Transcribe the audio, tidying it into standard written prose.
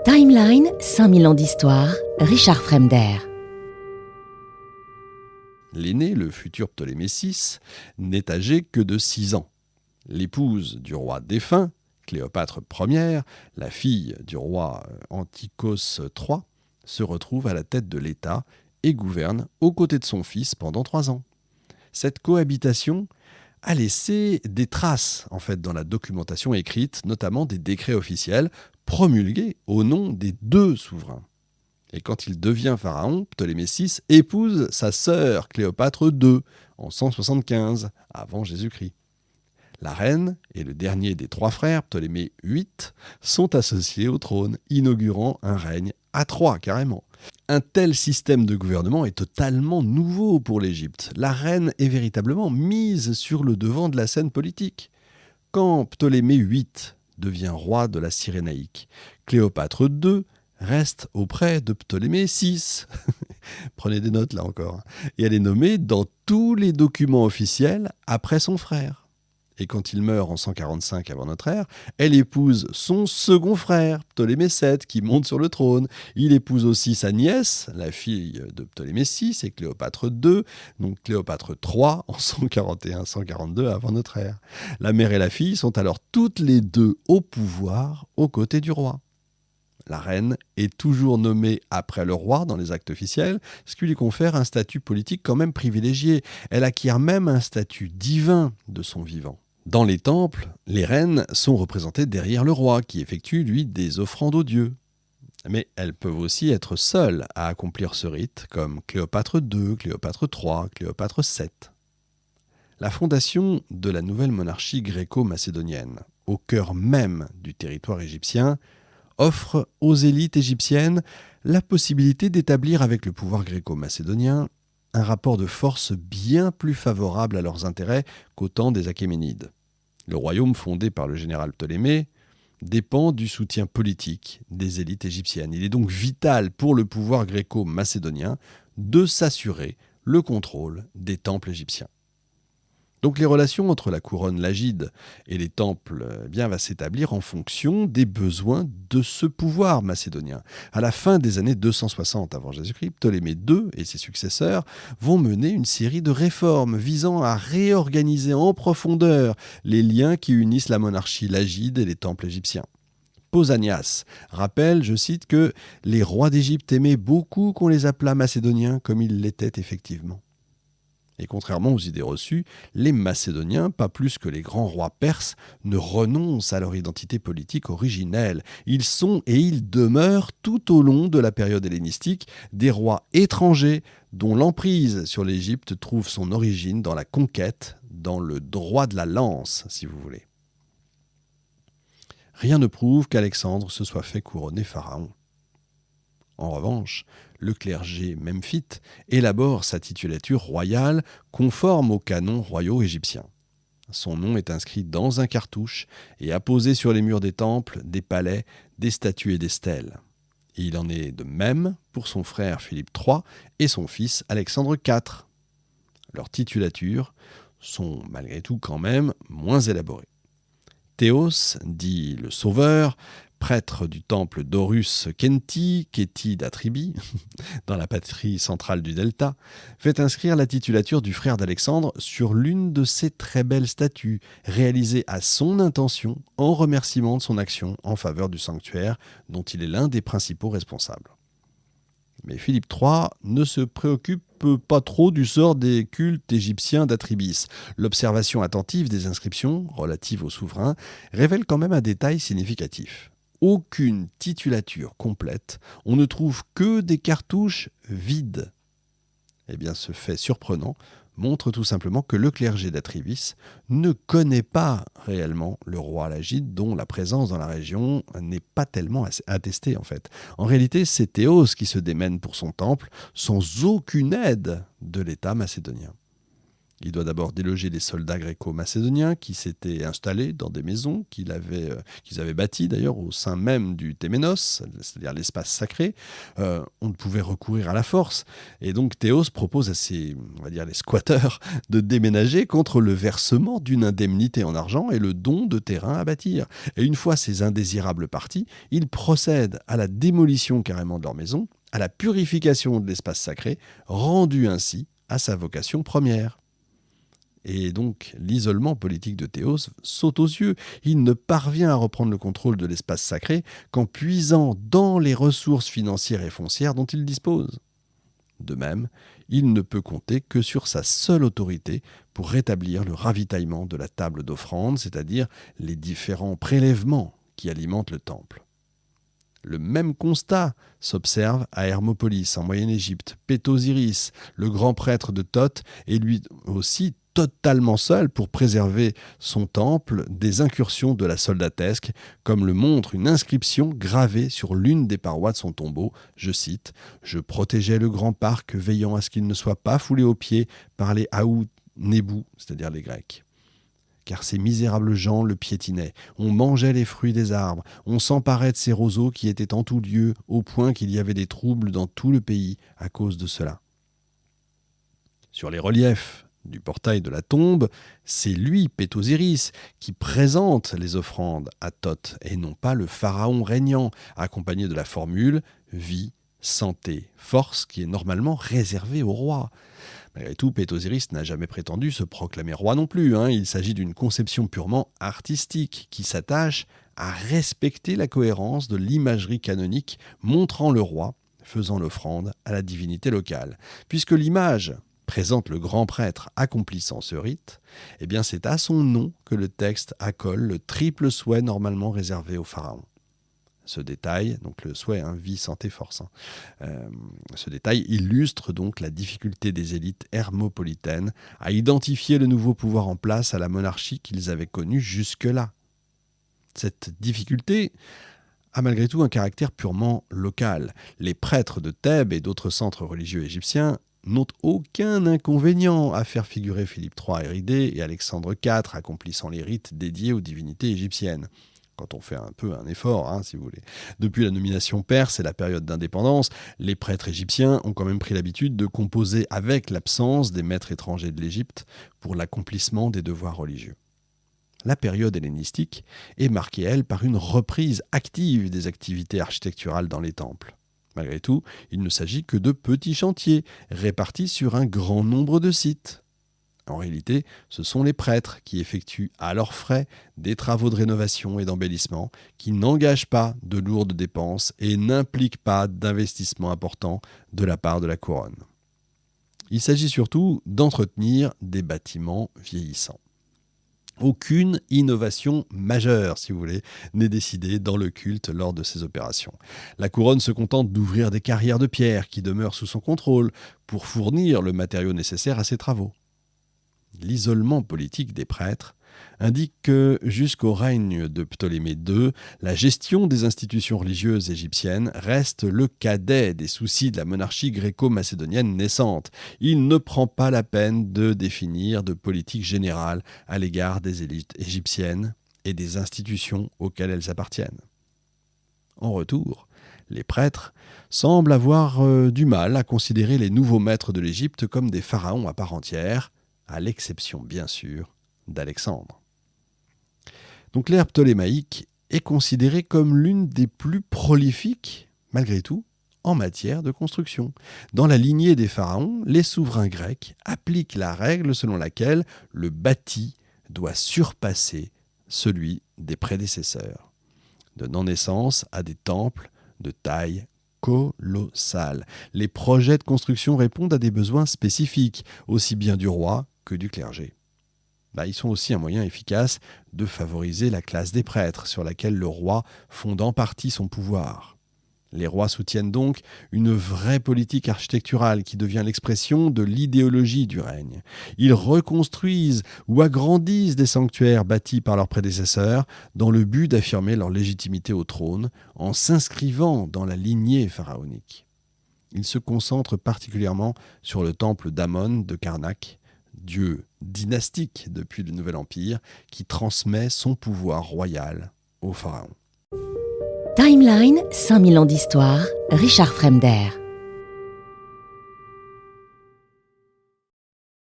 Timeline, 5000 ans d'histoire, Richard Fremder. L'aîné, le futur Ptolémée VI, n'est âgé que de 6 ans. L'épouse du roi défunt, Cléopâtre Ier, la fille du roi Antichos III, se retrouve à la tête de l'État et gouverne aux côtés de son fils pendant 3 ans. Cette cohabitation a laissé des traces dans la documentation écrite, notamment des décrets officiels promulgués au nom des 2 souverains. Et quand il devient pharaon, Ptolémée VI épouse sa sœur Cléopâtre II en 175 avant Jésus-Christ. La reine et le dernier des 3 frères, Ptolémée VIII, sont associés au trône, inaugurant un règne à 3 carrément. Un tel système de gouvernement est totalement nouveau pour l'Égypte. La reine est véritablement mise sur le devant de la scène politique. Quand Ptolémée VIII devient roi de la Cyrénaïque, Cléopâtre II reste auprès de Ptolémée VI. Prenez des notes là encore. Et elle est nommée dans tous les documents officiels après son frère. Et quand il meurt en 145 avant notre ère, elle épouse son second frère, Ptolémée VII, qui monte sur le trône. Il épouse aussi sa nièce, la fille de Ptolémée VI, et Cléopâtre II, donc Cléopâtre III, en 141-142 avant notre ère. La mère et la fille sont alors toutes les 2 au pouvoir, aux côtés du roi. La reine est toujours nommée après le roi dans les actes officiels, ce qui lui confère un statut politique quand même privilégié. Elle acquiert même un statut divin de son vivant. Dans les temples, les reines sont représentées derrière le roi, qui effectue, lui, des offrandes aux dieux. Mais elles peuvent aussi être seules à accomplir ce rite, comme Cléopâtre II, Cléopâtre III, Cléopâtre VII. La fondation de la nouvelle monarchie gréco-macédonienne, au cœur même du territoire égyptien, offre aux élites égyptiennes la possibilité d'établir avec le pouvoir gréco-macédonien un rapport de force bien plus favorable à leurs intérêts qu'au temps des Achéménides. Le royaume fondé par le général Ptolémée dépend du soutien politique des élites égyptiennes. Il est donc vital pour le pouvoir gréco-macédonien de s'assurer le contrôle des temples égyptiens. Donc les relations entre la couronne lagide et les temples va s'établir en fonction des besoins de ce pouvoir macédonien. À la fin des années 260 avant Jésus-Christ, Ptolémée II et ses successeurs vont mener une série de réformes visant à réorganiser en profondeur les liens qui unissent la monarchie lagide et les temples égyptiens. Pausanias rappelle, je cite, que les rois d'Égypte aimaient beaucoup qu'on les appelât macédoniens comme ils l'étaient effectivement. Et contrairement aux idées reçues, les Macédoniens, pas plus que les grands rois perses, ne renoncent à leur identité politique originelle. Ils sont et ils demeurent tout au long de la période hellénistique des rois étrangers dont l'emprise sur l'Égypte trouve son origine dans la conquête, dans le droit de la lance, si vous voulez. Rien ne prouve qu'Alexandre se soit fait couronner pharaon. En revanche, le clergé memphite élabore sa titulature royale conforme aux canons royaux égyptiens. Son nom est inscrit dans un cartouche et apposé sur les murs des temples, des palais, des statues et des stèles. Et il en est de même pour son frère Philippe III et son fils Alexandre IV. Leurs titulatures sont malgré tout quand même moins élaborées. Théos, dit le Sauveur, prêtre du temple d'Horus Khenti, Kéti d'Atribi, dans la patrie centrale du Delta, fait inscrire la titulature du frère d'Alexandre sur l'une de ces très belles statues, réalisées à son intention en remerciement de son action en faveur du sanctuaire, dont il est l'un des principaux responsables. Mais Philippe III ne se préoccupe pas trop du sort des cultes égyptiens d'Atribis. L'observation attentive des inscriptions relatives au souverain révèle quand même un détail significatif. Aucune titulature complète, on ne trouve que des cartouches vides. Ce fait surprenant montre tout simplement que le clergé d'Atribis ne connaît pas réellement le roi lagide, dont la présence dans la région n'est pas tellement attestée en fait. En réalité, c'est Théos qui se démène pour son temple sans aucune aide de l'État macédonien. Il doit d'abord déloger des soldats gréco-macédoniens qui s'étaient installés dans des maisons qu'ils avaient bâties d'ailleurs au sein même du Téménos, c'est-à-dire l'espace sacré. On ne pouvait recourir à la force. Et donc Théos propose à les squatteurs de déménager contre le versement d'une indemnité en argent et le don de terrain à bâtir. Et une fois ces indésirables partis, il procède à la démolition carrément de leur maison, à la purification de l'espace sacré, rendu ainsi à sa vocation première. Et donc, l'isolement politique de Théos saute aux yeux. Il ne parvient à reprendre le contrôle de l'espace sacré qu'en puisant dans les ressources financières et foncières dont il dispose. De même, il ne peut compter que sur sa seule autorité pour rétablir le ravitaillement de la table d'offrande, c'est-à-dire les différents prélèvements qui alimentent le temple. Le même constat s'observe à Hermopolis, en Moyenne-Égypte. Pétosiris, le grand prêtre de Thoth, est lui aussi totalement seul pour préserver son temple des incursions de la soldatesque, comme le montre une inscription gravée sur l'une des parois de son tombeau. Je cite « Je protégeais le grand parc, veillant à ce qu'il ne soit pas foulé aux pieds par les Aounébous, c'est-à-dire les Grecs. Car ces misérables gens le piétinaient. On mangeait les fruits des arbres, on s'emparait de ces roseaux qui étaient en tout lieu, au point qu'il y avait des troubles dans tout le pays à cause de cela. » Sur les reliefs du portail de la tombe, c'est lui, Pétosiris, qui présente les offrandes à Thoth, et non pas le pharaon régnant, accompagné de la formule « vie, santé, force » qui est normalement réservée au roi. Malgré tout, Pétosiris n'a jamais prétendu se proclamer roi non plus. Il s'agit d'une conception purement artistique qui s'attache à respecter la cohérence de l'imagerie canonique montrant le roi faisant l'offrande à la divinité locale. Puisque l'image présente le grand prêtre accomplissant ce rite, c'est à son nom que le texte accole le triple souhait normalement réservé au pharaon. Ce détail, donc le souhait, vie, santé, force, ce détail illustre donc la difficulté des élites hermopolitaines à identifier le nouveau pouvoir en place à la monarchie qu'ils avaient connue jusque-là. Cette difficulté a malgré tout un caractère purement local. Les prêtres de Thèbes et d'autres centres religieux égyptiens n'ont aucun inconvénient à faire figurer Philippe III Éridée et Alexandre IV accomplissant les rites dédiés aux divinités égyptiennes. Quand on fait un peu un effort, si vous voulez. Depuis la nomination perse et la période d'indépendance, les prêtres égyptiens ont quand même pris l'habitude de composer avec l'absence des maîtres étrangers de l'Égypte pour l'accomplissement des devoirs religieux. La période hellénistique est marquée, elle, par une reprise active des activités architecturales dans les temples. Malgré tout, il ne s'agit que de petits chantiers répartis sur un grand nombre de sites. En réalité, ce sont les prêtres qui effectuent à leurs frais des travaux de rénovation et d'embellissement qui n'engagent pas de lourdes dépenses et n'impliquent pas d'investissement important de la part de la couronne. Il s'agit surtout d'entretenir des bâtiments vieillissants. Aucune innovation majeure, si vous voulez, n'est décidée dans le culte lors de ces opérations. La couronne se contente d'ouvrir des carrières de pierre qui demeurent sous son contrôle pour fournir le matériau nécessaire à ses travaux. L'isolement politique des prêtres indique que jusqu'au règne de Ptolémée II, la gestion des institutions religieuses égyptiennes reste le cadet des soucis de la monarchie gréco-macédonienne naissante. Il ne prend pas la peine de définir de politique générale à l'égard des élites égyptiennes et des institutions auxquelles elles appartiennent. En retour, les prêtres semblent avoir du mal à considérer les nouveaux maîtres de l'Égypte comme des pharaons à part entière, à l'exception bien sûr d'Alexandre. Donc l'ère ptolémaïque est considérée comme l'une des plus prolifiques, malgré tout, en matière de construction. Dans la lignée des pharaons, les souverains grecs appliquent la règle selon laquelle le bâti doit surpasser celui des prédécesseurs, donnant naissance à des temples de taille colossale. Les projets de construction répondent à des besoins spécifiques, aussi bien du roi que du clergé. Ils sont aussi un moyen efficace de favoriser la classe des prêtres, sur laquelle le roi fonde en partie son pouvoir. Les rois soutiennent donc une vraie politique architecturale qui devient l'expression de l'idéologie du règne. Ils reconstruisent ou agrandissent des sanctuaires bâtis par leurs prédécesseurs dans le but d'affirmer leur légitimité au trône en s'inscrivant dans la lignée pharaonique. Ils se concentrent particulièrement sur le temple d'Amon de Karnak, dieu dynastique depuis le Nouvel Empire, qui transmet son pouvoir royal au pharaon. Timeline, 5000 ans d'histoire, Richard Fremder.